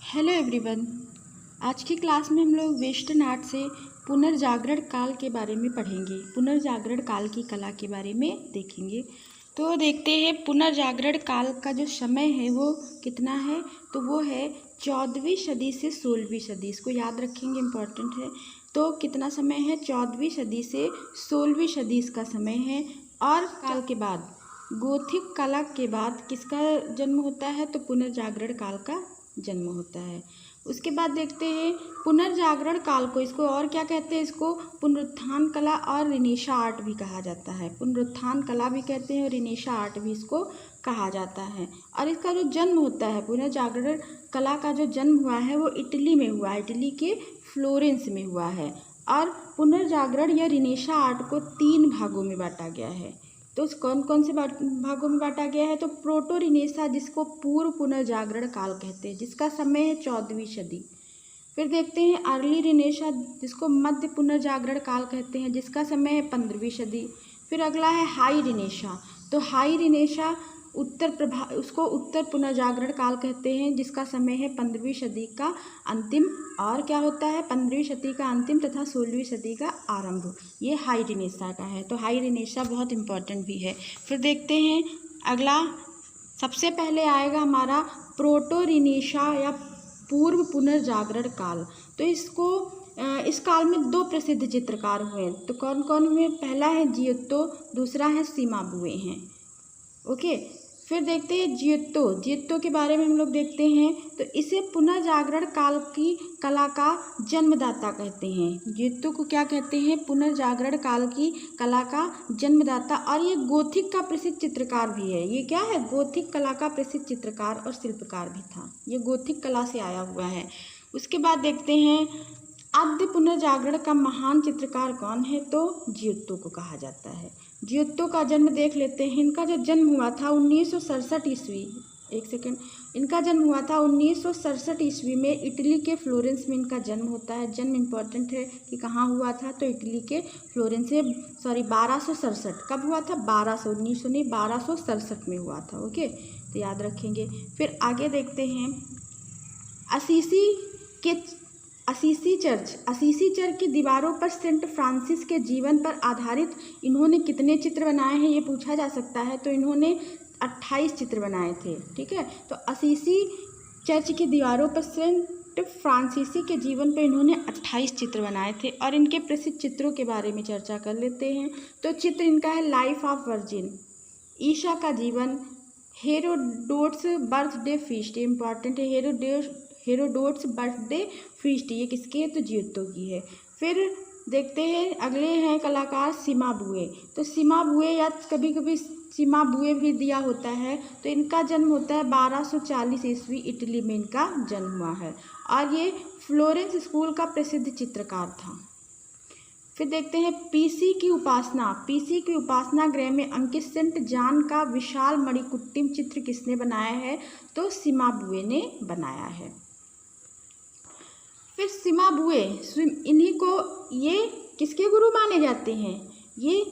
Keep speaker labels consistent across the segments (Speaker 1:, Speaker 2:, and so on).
Speaker 1: Hello everyone. आज की class में हम लोग वेस्टर्न आर्ट से पुनर्जागरण काल के बारे में पढ़ेंगे। पुनर्जागरण काल की कला के बारे में देखेंगे। तो देखते हैं पुनर्जागरण काल का जो समय है वो कितना है। तो वो है 14वीं सदी से 16वीं सदी। इसको याद रखेंगे, इम्पोर्टेंट है। तो कितना समय है? 14वीं सदी से 16वीं सदी इसका समय है। और काल के बाद, गोथिक कला के बाद किसका जन्म होता है? तो पुनर्जागरण काल का जन्म होता है। उसके बाद देखते हैं पुनर्जागरण काल को, इसको और क्या कहते हैं? इसको पुनरुत्थान कला और रिनेशा आर्ट भी कहा जाता है। पुनरुत्थान कला भी कहते हैं और रिनेशा आर्ट भी इसको कहा जाता है। और इसका जो जन्म होता है, पुनर्जागरण कला का जो जन्म हुआ है वो इटली में हुआ है, इटली के फ्लोरेंस में हुआ है। और पुनर्जागरण या रिनेशा आर्ट को 3 भागों में बांटा गया है। तो कौन कौन से भागों में बांटा गया है? तो प्रोटो रिनेसा, जिसको पूर्व पुनर्जागरण काल कहते हैं, जिसका समय है 14वीं सदी। फिर देखते हैं अर्ली रिनेसा, जिसको मध्य पुनर्जागरण काल कहते हैं, जिसका समय है 15वीं सदी। फिर अगला है हाई रिनेसा। तो हाई रिनेसा उसको उत्तर पुनर्जागरण काल कहते हैं, जिसका समय है 15वीं सदी का अंतिम। और क्या होता है? 15वीं सदी का अंतिम तथा 16वीं सदी का आरंभ, ये हाई रिनेसा का है। तो हाई रिनेसा बहुत इम्पोर्टेंट भी है। फिर देखते हैं अगला, सबसे पहले आएगा हमारा प्रोटो रिनेसा या पूर्व पुनर्जागरण काल। तो इस काल में 2 प्रसिद्ध चित्रकार हुए। तो कौन कौन हुए? पहला है जियोत्तो, दूसरा है सिमाबुए हैं। ओके। फिर देखते हैं जियोत्तो के बारे में हम लोग देखते हैं। तो इसे पुनर्जागरण काल की कला का जन्मदाता कहते हैं। जियोत्तो को क्या कहते हैं? पुनर्जागरण काल की कला का जन्मदाता। और ये गोथिक का प्रसिद्ध चित्रकार भी है। ये क्या है? गोथिक कला का प्रसिद्ध चित्रकार और शिल्पकार भी था। ये गोथिक कला से आया हुआ है। उसके बाद देखते हैं आद्य पुनर्जागरण का महान चित्रकार कौन है? तो जियोत्तो को कहा जाता है। जियोत्तो का जन्म देख लेते हैं। इनका जो जन्म हुआ था 1967 ईस्वी, एक सेकेंड, इनका जन्म हुआ था 1967 ईस्वी में। इटली के फ्लोरेंस में इनका जन्म होता है। जन्म इम्पोर्टेंट है कि कहाँ हुआ था? तो इटली के फ्लोरेंस से 1267। कब हुआ था? 1900 नहीं, 1267 में हुआ था। ओके, तो याद रखेंगे। फिर आगे देखते हैं असीसी चर्च की दीवारों पर सेंट फ्रांसिस के जीवन पर आधारित इन्होंने कितने चित्र बनाए हैं, ये पूछा जा सकता है। तो इन्होंने 28 चित्र बनाए थे। ठीक है। तो असीसी चर्च की दीवारों पर सेंट फ्रांसिसी के जीवन पर इन्होंने 28 चित्र बनाए थे। और इनके प्रसिद्ध चित्रों के बारे में चर्चा कर लेते हैं। तो चित्र इनका है लाइफ ऑफ वर्जिन, ईशा का जीवन, हेरोडोट्स बर्थडे फीस्ट, इम्पॉर्टेंट है। हेरोडोट्स बर्थडे फीस्ट, ये किसकी है? तो जियोत्तो की है। फिर देखते हैं अगले हैं कलाकार सिमाबुए। तो सिमाबुए या कभी कभी सिमाबुए भी दिया होता है। तो इनका जन्म होता है 1240 ईस्वी, इटली में इनका जन्म हुआ है। और ये फ्लोरेंस स्कूल का प्रसिद्ध चित्रकार था। फिर देखते हैं पीसी की उपासना गृह में अंकित सेंट जॉन का विशाल मणिकुट्टिम चित्र किसने बनाया है? तो सिमाबुए ने बनाया है। फिर सिमाबुए, इन्हीं को ये किसके गुरु माने जाते हैं? ये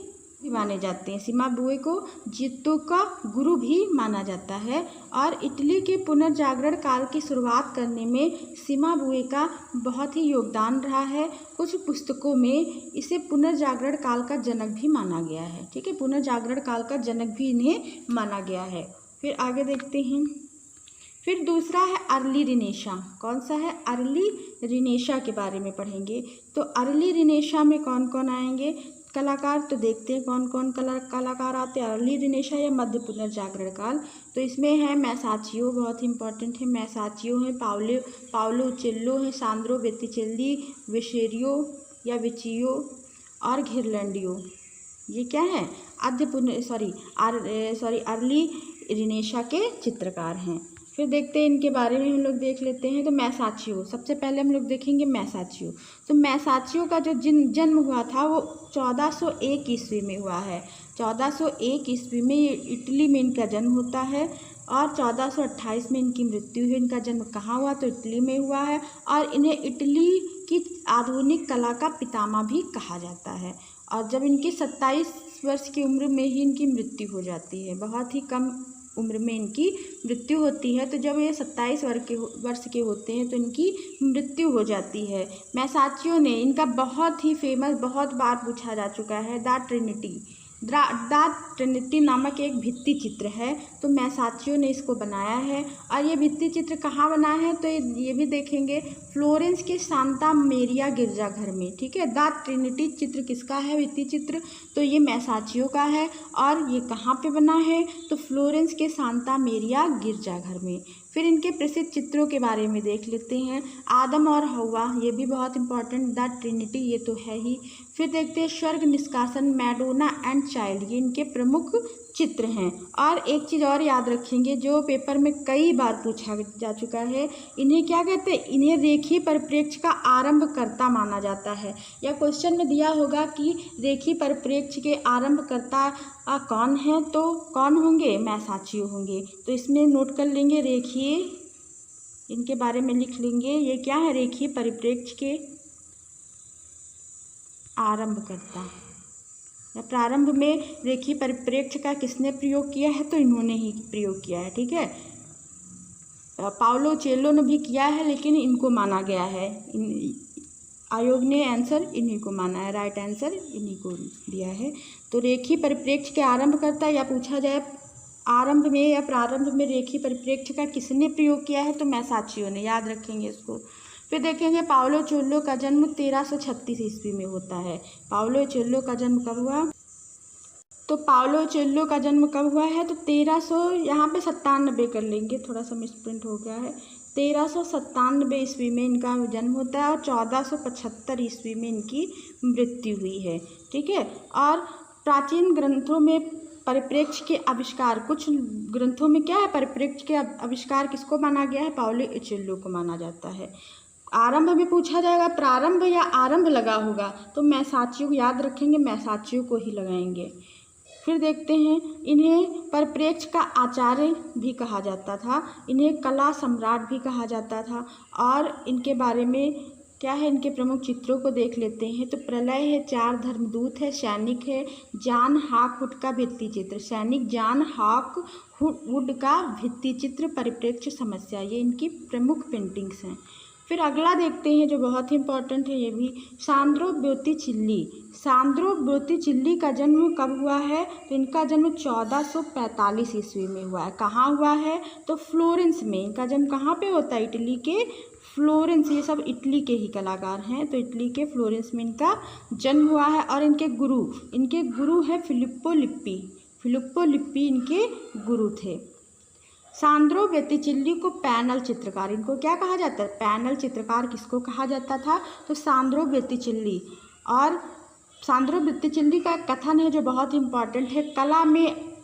Speaker 1: भी माने जाते हैं। सिमाबुए को जियोत्तो का गुरु भी माना जाता है। और इटली के पुनर्जागरण काल की शुरुआत करने में सिमाबुए का बहुत ही योगदान रहा है। कुछ पुस्तकों में इसे पुनर्जागरण काल का जनक भी माना गया है। ठीक है, पुनर्जागरण काल का जनक भी इन्हें माना गया है। फिर आगे देखते हैं। फिर दूसरा है अर्ली रिनेशा। कौन सा है? अर्ली रिनेशा के बारे में पढ़ेंगे। तो अर्ली रिनेशा में कौन कौन आएंगे कलाकार? तो देखते हैं कौन कौन कलाकार आते हैं अर्ली रिनेशा या मध्य पुनर्जागरण काल। तो इसमें है मैसाचियो, बहुत इंपॉर्टेंट है। मैसाचियो है, पाओलो उचेल्लो है, सांद्रो बेत्तिचेल्ली, विशेरियो या विचियो और घिरलैंडियो। ये क्या है? अर्ली रिनेशा के चित्रकार हैं। फिर देखते हैं इनके बारे में हम लोग देख लेते हैं। तो मैसाचियो, सबसे पहले हम लोग देखेंगे मैसाचियो। तो मैसाचियो का जो जन्म हुआ था वो 1401 ईस्वी में हुआ है। 1401 ईस्वी में ये इटली में इनका जन्म होता है। और 1428 में इनकी मृत्यु हुई। इनका जन्म कहाँ हुआ? तो इटली में हुआ है। और इन्हें इटली की आधुनिक कला का पितामह भी कहा जाता है। और जब इनकी 27 वर्ष की उम्र में ही इनकी मृत्यु हो जाती है। बहुत ही कम उम्र में इनकी मृत्यु होती है। तो जब ये 27 वर्ष के होते हैं तो इनकी मृत्यु हो जाती है। मैसाचियो ने, इनका बहुत ही फेमस, बहुत बार पूछा जा चुका है, द ट्रिनिटी नामक एक भित्ति चित्र है। तो मैसाचियो ने इसको बनाया है। और ये भित्ति चित्र कहाँ बनाया है तो ये भी देखेंगे, फ्लोरेंस के सांता मेरिया गिरजाघर में। ठीक है, द ट्रिनिटी चित्र किसका है, भित्ति चित्र, तो ये मैसाचियो का है। और ये कहाँ पे बना है तो फ्लोरेंस के सांता मेरिया गिरजाघर में। फिर इनके प्रसिद्ध चित्रों के बारे में देख लेते हैं। आदम और हव्वा, ये भी बहुत इंपॉर्टेंट, द ट्रिनिटी ये तो है ही। फिर देखते हैं स्वर्ग निष्कासन, मैडोना एंड चाइल्ड, ये इनके प्रमुख चित्र हैं। और एक चीज़ और याद रखेंगे जो पेपर में कई बार पूछा जा चुका है, इन्हें क्या कहते हैं, इन्हें रेखीय परिप्रेक्ष्य का आरंभकर्ता माना जाता है। या क्वेश्चन में दिया होगा कि रेखीय परिप्रेक्ष्य के आरंभकर्ता कौन है, तो कौन होंगे, मैसाचियो होंगे। तो इसमें नोट कर लेंगे, रेखीय, इनके बारे में लिख लेंगे, ये क्या है, रेखीय परिप्रेक्ष्य के आरंभकर्ता। या प्रारंभ में रेखीय परिप्रेक्ष्य का किसने प्रयोग किया है तो इन्होंने ही प्रयोग किया है। ठीक है, पाउलो चेलो ने भी किया है, लेकिन इनको माना गया है, आयोग ने आंसर इन्हीं को माना है, राइट आंसर इन्हीं को दिया है। तो रेखीय परिप्रेक्ष्य के आरंभकर्ता, या पूछा जाए आरंभ में या प्रारंभ में रेखीय परिप्रेक्ष्य का किसने प्रयोग किया है तो मैसाचियो ने, याद रखेंगे इसको। फिर देखेंगे पाउलो चेलो का जन्म 1336 ईस्वी में होता है। पाउलो चेलो का जन्म कब हुआ, तो पाउलो चेलो का जन्म कब हुआ है तो 1300, यहाँ पे 97 कर लेंगे, थोड़ा सा मिसप्रिंट हो गया है, 1397 ईस्वी में इनका जन्म होता है और 1475 ईस्वी में इनकी मृत्यु हुई है। ठीक है, और प्राचीन ग्रंथों में परिप्रेक्ष्य के आविष्कार, कुछ ग्रंथों में क्या है, परिप्रेक्ष्य के आविष्कार किसको माना गया है, पाउलो चेलो को माना जाता है। आरंभ में पूछा जाएगा, प्रारंभ या आरंभ लगा होगा तो मैसाचियो, याद रखेंगे मैसाचियो को ही लगाएंगे। फिर देखते हैं, इन्हें परिप्रेक्ष्य का आचार्य भी कहा जाता था, इन्हें कला सम्राट भी कहा जाता था। और इनके बारे में क्या है, इनके प्रमुख चित्रों को देख लेते हैं। तो प्रलय है, चार धर्मदूत है, सैनिक है, जॉन हॉकवुड का भित्ति चित्र, सैनिक जॉन हॉकवुड का भित्ति चित्र, परिप्रेक्ष्य समस्या, ये इनकी प्रमुख पेंटिंग्स हैं। फिर अगला देखते हैं जो बहुत ही इंपॉर्टेंट है, ये भी सान्द्रो बोत्तिचेल्ली। सान्द्रो बोत्तिचेल्ली का जन्म कब हुआ है तो इनका जन्म 1445 ईस्वी में हुआ है। कहाँ हुआ है तो फ्लोरेंस में। इनका जन्म कहाँ पे होता है, इटली के फ्लोरेंस, ये सब इटली के ही कलाकार हैं, तो इटली के फ्लोरेंस में इनका जन्म हुआ है। और इनके गुरु है फिलिप्पो लिप्पी। फिलिप्पो लिप्पी इनके गुरु थे। सान्द्रो बोत्तिचेल्ली को पैनल चित्रकार, इनको क्या कहा जाता है, पैनल चित्रकार किसको कहा जाता था तो सान्द्रो बोत्तिचेल्ली। और सान्द्रो बोत्तिचेल्ली का कथन है जो बहुत इंपॉर्टेंट है, कला में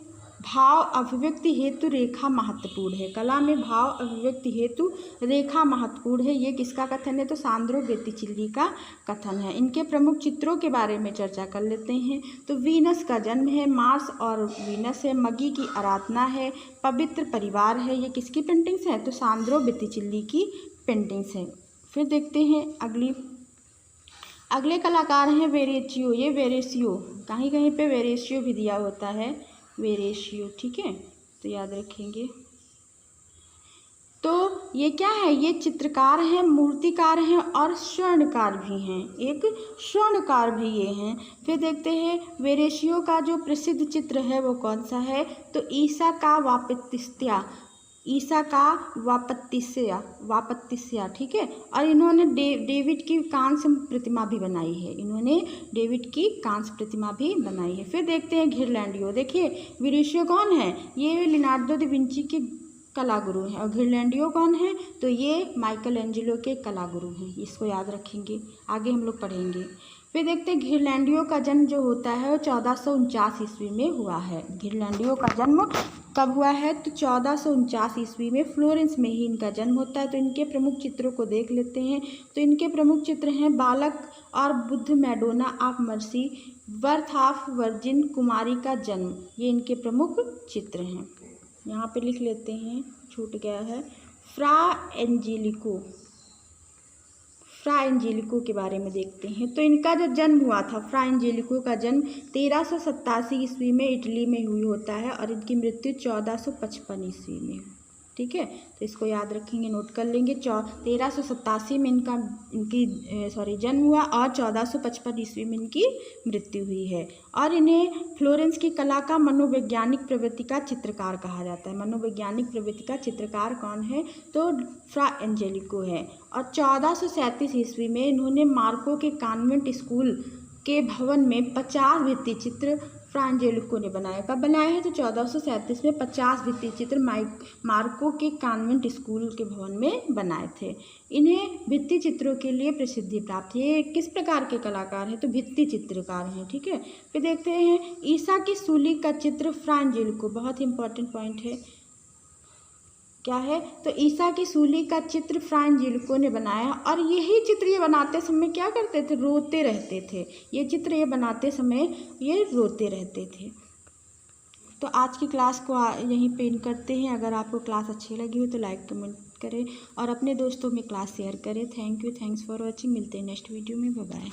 Speaker 1: भाव अभिव्यक्ति हेतु रेखा महत्वपूर्ण है। कला में भाव अभिव्यक्ति हेतु रेखा महत्वपूर्ण है, ये किसका कथन है तो सान्द्रो बोत्तिचेल्ली का कथन है। इनके प्रमुख चित्रों के बारे में चर्चा कर लेते हैं। तो वीनस का जन्म है, मार्स और वीनस है, मगी की आराधना है, पवित्र परिवार है, ये किसकी पेंटिंग्स हैं तो सान्द्रो बोत्तिचेल्ली की पेंटिंग्स हैं। फिर देखते हैं अगले कलाकार हैं वेरेचियो। ये वेरेशियो, कहीं कहीं पे वेरेशियो भी दिया होता है, वेरेशियो, ठीक है, तो याद रखेंगे। तो ये क्या है, ये चित्रकार हैं, मूर्तिकार हैं और स्वर्णकार भी हैं, एक स्वर्णकार भी ये हैं। फिर देखते हैं वेरेशियो का जो प्रसिद्ध चित्र है वो कौन सा है तो ईसा का वापतिस्या, ठीक है। और इन्होंने डेविड की कांस्य प्रतिमा भी बनाई है, इन्होंने डेविड की कांस्य प्रतिमा भी बनाई है। फिर देखते हैं घिरलैंडियो। देखिए वेरेशियो कौन है, ये लियोनार्डो दा विंची के कलागुरु हैं, और घिरलैंडियो कौन है तो ये माइकल एंजेलो के कलागुरु हैं, इसको याद रखेंगे, आगे हम लोग पढ़ेंगे। फिर देखते हैं घिरलैंडियो का जन्म जो होता है वो 1449 ईस्वी में हुआ है। घिरलैंडियो का जन्म कब हुआ है तो 1449 ईस्वी में फ्लोरेंस में ही इनका जन्म होता है। तो इनके प्रमुख चित्रों को देख लेते हैं। तो इनके प्रमुख चित्र हैं बालक और Buddha, Madonna of mercy, birth of virgin, कुमारी का जन्म, ये इनके प्रमुख चित्र हैं। यहाँ पे लिख लेते हैं, छूट गया है, फ्रा फ्रा एंजेलिको के बारे में देखते हैं। तो इनका जो जन्म हुआ था, फ्रा एंजेलिको का जन्म 1387 ईस्वी में इटली में हुई होता है और इनकी मृत्यु 1455 ईस्वी में। ठीक है, तो इसको याद रखेंगे, नोट कर लेंगे। 1387 में जन्म हुआ और 1455 ईस्वी में इनकी मृत्यु हुई है। और इन्हें फ्लोरेंस की कला का मनोवैज्ञानिक प्रवृत्ति का चित्रकार कहा जाता है। मनोवैज्ञानिक प्रवृत्ति का चित्रकार कौन है? तो फ्रा एंजेलिको है। और 1437 ईस्वी में इन्होंने मार्को के कॉन्वेंट स्कूल के भवन में 50 भित्ति चित्र फ्रा एंजेलिको ने बनाया। कब बनाया है? तो 1437 में 50 भित्ति चित्र मार्को के कॉन्वेंट स्कूल के भवन में बनाए थे। इन्हें भित्ति चित्रों के लिए प्रसिद्धि प्राप्त है। ये किस प्रकार के कलाकार हैं? तो भित्ति चित्रकार हैं। ठीक है, फिर देखते हैं ईसा की सूली का चित्र फ्रा एंजेलिको, बहुत ही इंपॉर्टेंट पॉइंट है, क्या है? तो ईसा की सूली का चित्र फ्रा एंजेलिको ने बनाया और यही चित्र ये बनाते समय क्या करते थे? रोते रहते थे। ये चित्र ये बनाते समय ये रोते रहते थे। तो आज की क्लास को यहीं पे एंड करते हैं। अगर आपको क्लास अच्छी लगी हो तो लाइक कमेंट करें और अपने दोस्तों में क्लास शेयर करें। Thank you, thanks for watching. मिलते हैं नेक्स्ट वीडियो में। Bye bye.